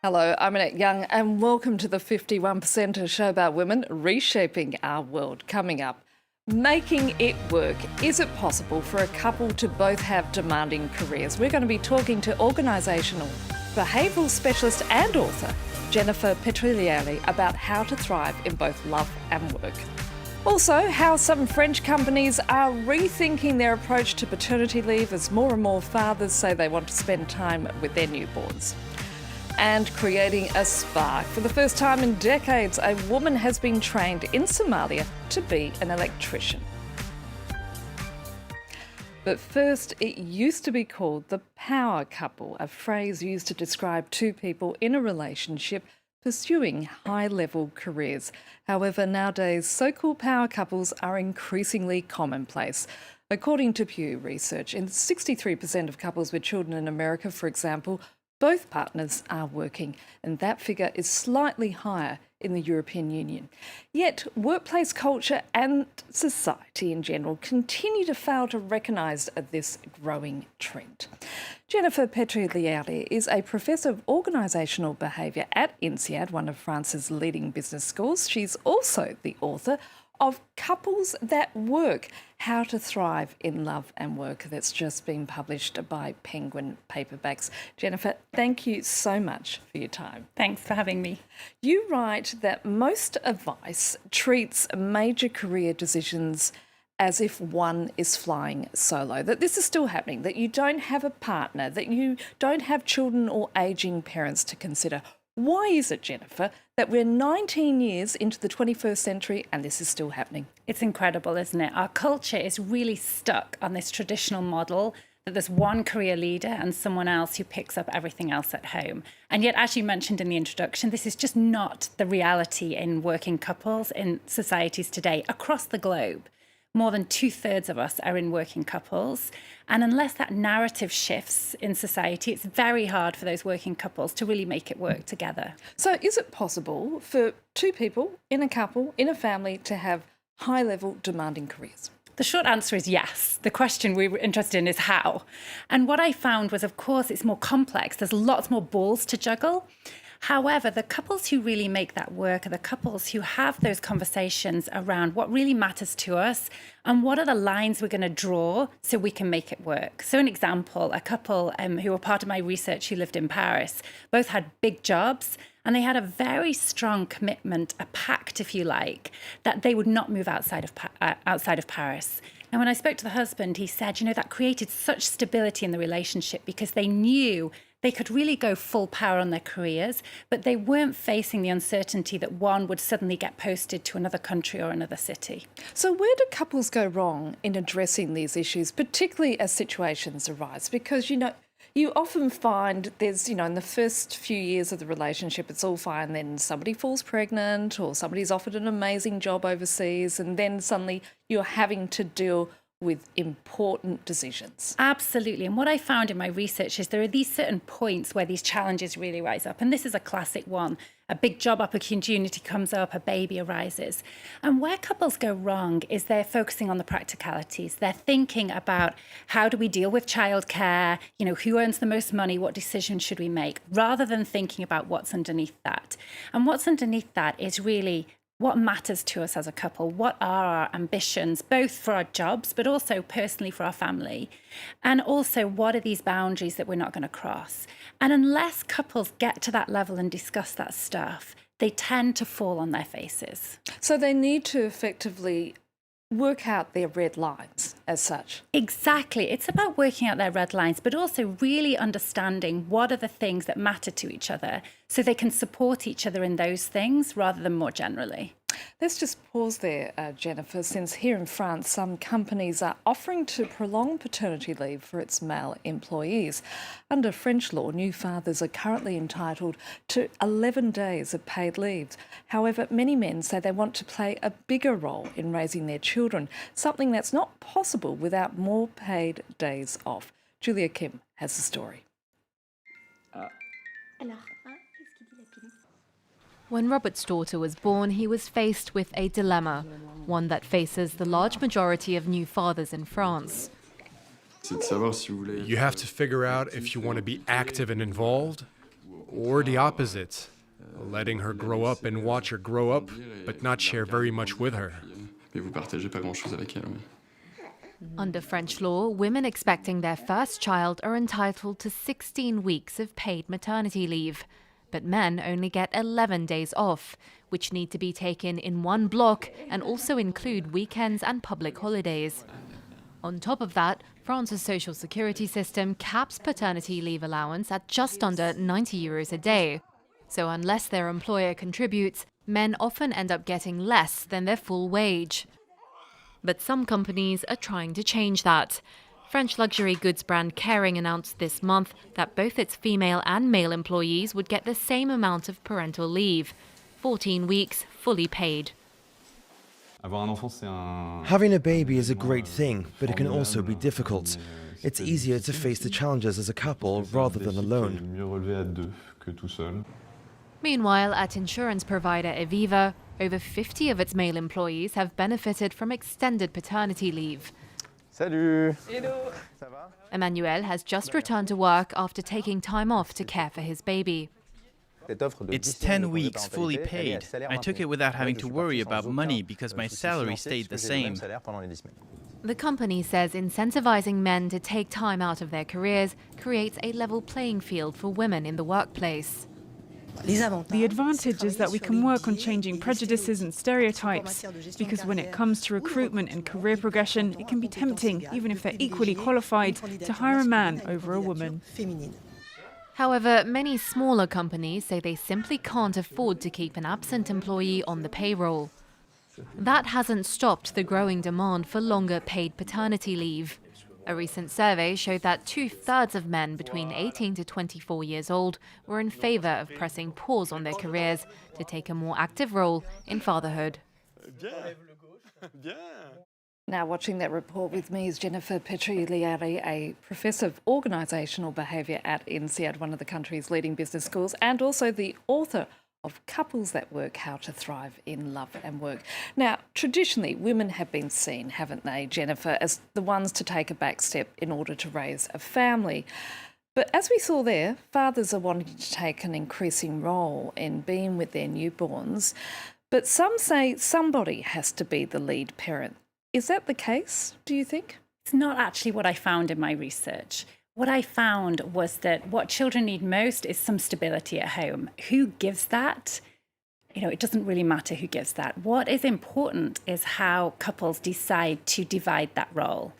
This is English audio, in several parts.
Hello, I'm Annette Young and welcome to the 51%, a show about women reshaping our world. Coming up, making it work. Is it possible for a couple to both have demanding careers? We're going to be talking to organisational behavioural specialist and author Jennifer Petriglieri about how to thrive in both love and work. Also, how some French companies are rethinking their approach to paternity leave as more and more fathers say they want to spend time with their newborns. And creating a spark. For the first time in decades, a woman has been trained in Somalia to be an electrician. But first, it used to be called the power couple, a phrase used to describe two people in a relationship pursuing high-level careers. However, nowadays, so-called power couples are increasingly commonplace. According to Pew Research, in 63% of couples with children in America, for example, both partners are working, and that figure is slightly higher in the European Union. Yet, workplace culture and society in general continue to fail to recognise this growing trend. Jennifer Petrelli is a professor of organisational behaviour at INSEAD, one of France's leading business schools. She's also the author of Couples That Work, How to Thrive in Love and Work, that's just been published by Penguin Paperbacks. Jennifer, thank you so much for your time. Thanks for having me. You write that most advice treats major career decisions as if one is flying solo, that this is still happening, that you don't have a partner, that you don't have children or ageing parents to consider. Why is it, Jennifer, that we're 19 years into the 21st century and this is still happening? It's incredible, isn't it? Our culture is really stuck on this traditional model that there's one career leader and someone else who picks up everything else at home. And yet, as you mentioned in the introduction, this is just not the reality in working couples in societies today across the globe. More than 2/3 of us are in working couples. And unless that narrative shifts in society, it's very hard for those working couples to really make it work together. So is it possible for two people in a couple, in a family, to have high-level demanding careers? The short answer is yes. The question we were interested in is how. And what I found was, of course, it's more complex. There's lots more balls to juggle. However, the couples who really make that work are the couples who have those conversations around what really matters to us and what are the lines we're going to draw so we can make it work. So an example, a couple who were part of my research who lived in Paris, both had big jobs and they had a very strong commitment, a pact, if you like, that they would not move outside of Paris. And when I spoke to the husband, he said, that created such stability in the relationship because they knew they could really go full power on their careers, but they weren't facing the uncertainty that one would suddenly get posted to another country or another city. So where do couples go wrong in addressing these issues, particularly as situations arise? Because, you often find there's, in the first few years of the relationship, it's all fine. Then somebody falls pregnant or somebody's offered an amazing job overseas, and then suddenly you're having to deal with important decisions. Absolutely. And what I found in my research is there are these certain points where these challenges really rise up. And this is a classic one. A big job opportunity comes up, a baby arises. And where couples go wrong is they're focusing on the practicalities. They're thinking about how do we deal with childcare, who earns the most money, what decisions should we make, rather than thinking about what's underneath that. And what's underneath that is really what matters to us as a couple, what are our ambitions, both for our jobs, but also personally for our family. And also, what are these boundaries that we're not going to cross? And unless couples get to that level and discuss that stuff, they tend to fall on their faces. So they need to effectively work out their red lines as such. Exactly. It's about working out their red lines, but also really understanding what are the things that matter to each other so they can support each other in those things rather than more generally. Let's just pause there, Jennifer, since here in France, some companies are offering to prolong paternity leave for its male employees. Under French law, new fathers are currently entitled to 11 days of paid leave. However, many men say they want to play a bigger role in raising their children, something that's not possible without more paid days off. Julia Kim has the story. When Robert's daughter was born, he was faced with a dilemma, one that faces the large majority of new fathers in France. You have to figure out if you want to be active and involved, Or the opposite, letting her grow up and watch her grow up, but not share very much with her. Under French law, women expecting their first child are entitled to 16 weeks of paid maternity leave. But men only get 11 days off, which need to be taken in one block and also include weekends and public holidays. On top of that, France's social security system caps paternity leave allowance at just under 90 euros a day. So unless their employer contributes, men often end up getting less than their full wage. But some companies are trying to change that. French luxury goods brand Kering announced this month that both its female and male employees would get the same amount of parental leave, 14 weeks fully paid. Having a baby is a great thing, but it can also be difficult. It's easier to face the challenges as a couple rather than alone. Meanwhile, at insurance provider Aviva, over 50 of its male employees have benefited from extended paternity leave. Salut! Emmanuel has just returned to work after taking time off to care for his baby. It's 10 weeks fully paid. I took it without having to worry about money because my salary stayed the same. The company says incentivizing men to take time out of their careers creates a level playing field for women in the workplace. The advantage is that we can work on changing prejudices and stereotypes, because when it comes to recruitment and career progression, it can be tempting, even if they're equally qualified, to hire a man over a woman. However, many smaller companies say they simply can't afford to keep an absent employee on the payroll. That hasn't stopped the growing demand for longer paid paternity leave. A recent survey showed that 2/3 of men between 18 to 24 years old were in favor of pressing pause on their careers to take a more active role in fatherhood. Now, watching that report with me is Jennifer Petriglieri, a professor of organisational behaviour at INSEAD, one of the country's leading business schools, and also the author of Couples That Work, How to Thrive in Love and Work. Now, traditionally, women have been seen, haven't they, Jennifer, as the ones to take a back step in order to raise a family. But as we saw there, fathers are wanting to take an increasing role in being with their newborns. But some say somebody has to be the lead parent. Is that the case, do you think? It's not actually what I found in my research. What I found was that what children need most is some stability at home. Who gives that? It doesn't really matter who gives that. What is important is how couples decide to divide that role.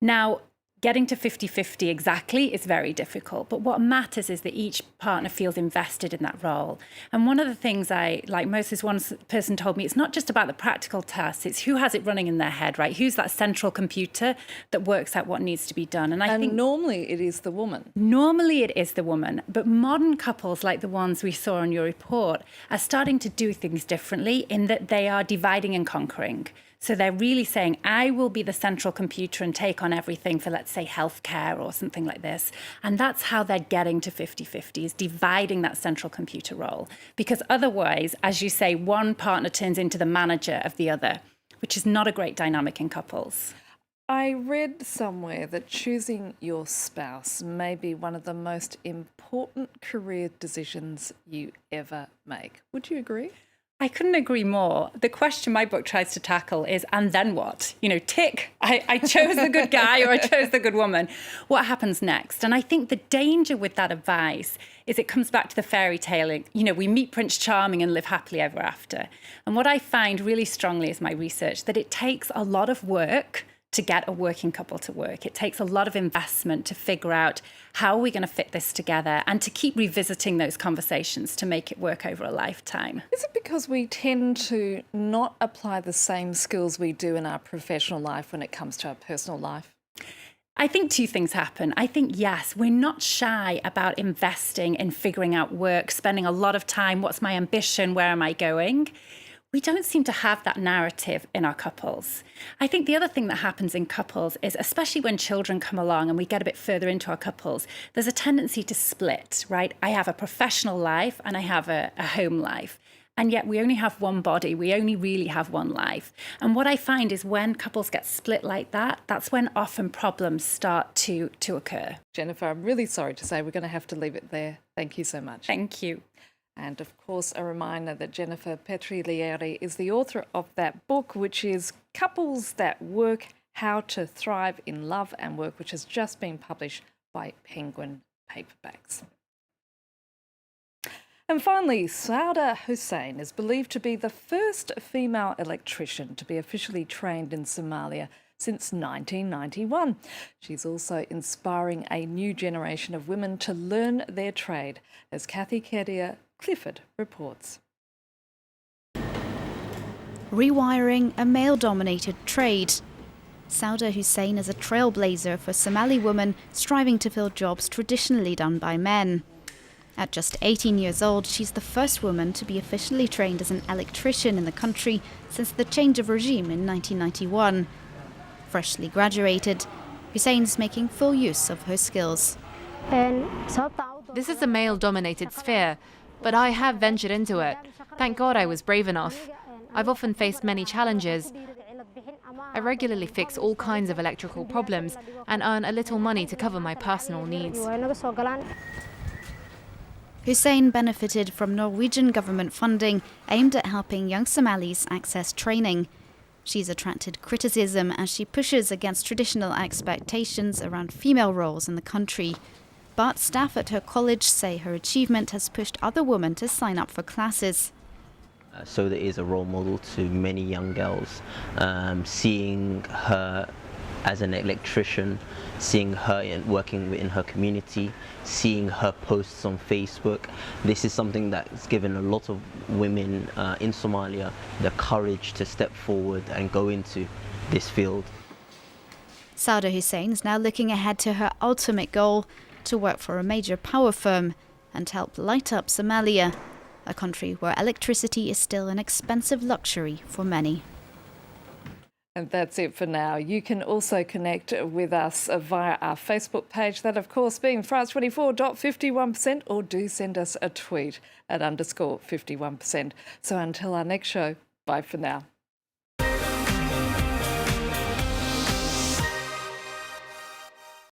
Now, getting to 50-50 exactly is very difficult, but what matters is that each partner feels invested in that role. And one of the things I like most is one person told me, it's not just about the practical tasks, it's who has it running in their head, right? Who's that central computer that works out what needs to be done? And I think normally it is the woman. Normally it is the woman, but modern couples like the ones we saw in your report are starting to do things differently in that they are dividing and conquering. So they're really saying, I will be the central computer and take on everything for, let's say, healthcare or something like this. And that's how they're getting to 50-50, is dividing that central computer role. Because otherwise, as you say, one partner turns into the manager of the other, which is not a great dynamic in couples. I read somewhere that choosing your spouse may be one of the most important career decisions you ever make. Would you agree? I couldn't agree more. The question my book tries to tackle is, and then what? Tick, I chose the good guy or I chose the good woman. What happens next? And I think the danger with that advice is it comes back to the fairy tale. We meet Prince Charming and live happily ever after. And what I find really strongly is my research that it takes a lot of work to get a working couple to work. It takes a lot of investment to figure out how are we going to fit this together and to keep revisiting those conversations to make it work over a lifetime. Is it because we tend to not apply the same skills we do in our professional life when it comes to our personal life? I think two things happen. I think, yes, we're not shy about investing in figuring out work, spending a lot of time, what's my ambition, where am I going? We don't seem to have that narrative in our couples. I think the other thing that happens in couples is, especially when children come along and we get a bit further into our couples, there's a tendency to split, right? I have a professional life and I have a home life. And yet we only have one body. We only really have one life. And what I find is when couples get split like that, that's when often problems start to occur. Jennifer, I'm really sorry to say we're going to have to leave it there. Thank you so much. Thank you. And of course, a reminder that Jennifer Petriglieri is the author of that book, which is Couples That Work, How to Thrive in Love and Work, which has just been published by Penguin Paperbacks. And finally, Sauda Hussein is believed to be the first female electrician to be officially trained in Somalia since 1991. She's also inspiring a new generation of women to learn their trade, as Kathy Kedia-Clifford reports. Rewiring a male-dominated trade. Sauda Hussein is a trailblazer for Somali women striving to fill jobs traditionally done by men. At just 18 years old, she's the first woman to be officially trained as an electrician in the country since the change of regime in 1991. Freshly graduated, Hussein's making full use of her skills. This is a male-dominated sphere, but I have ventured into it. Thank God I was brave enough. I've often faced many challenges. I regularly fix all kinds of electrical problems and earn a little money to cover my personal needs. Hussein benefited from Norwegian government funding aimed at helping young Somalis access training. She's attracted criticism as she pushes against traditional expectations around female roles in the country. But staff at her college say her achievement has pushed other women to sign up for classes. So there is a role model to many young girls. Seeing her as an electrician, seeing her working in her community, seeing her posts on Facebook. This is something that's given a lot of women in Somalia the courage to step forward and go into this field. Sauda Hussein is now looking ahead to her ultimate goal, to work for a major power firm and help light up Somalia, a country where electricity is still an expensive luxury for many. And that's it for now. You can also connect with us via our Facebook page, that of course being France24.51%, or do send us a tweet at _51%. So until our next show, bye for now.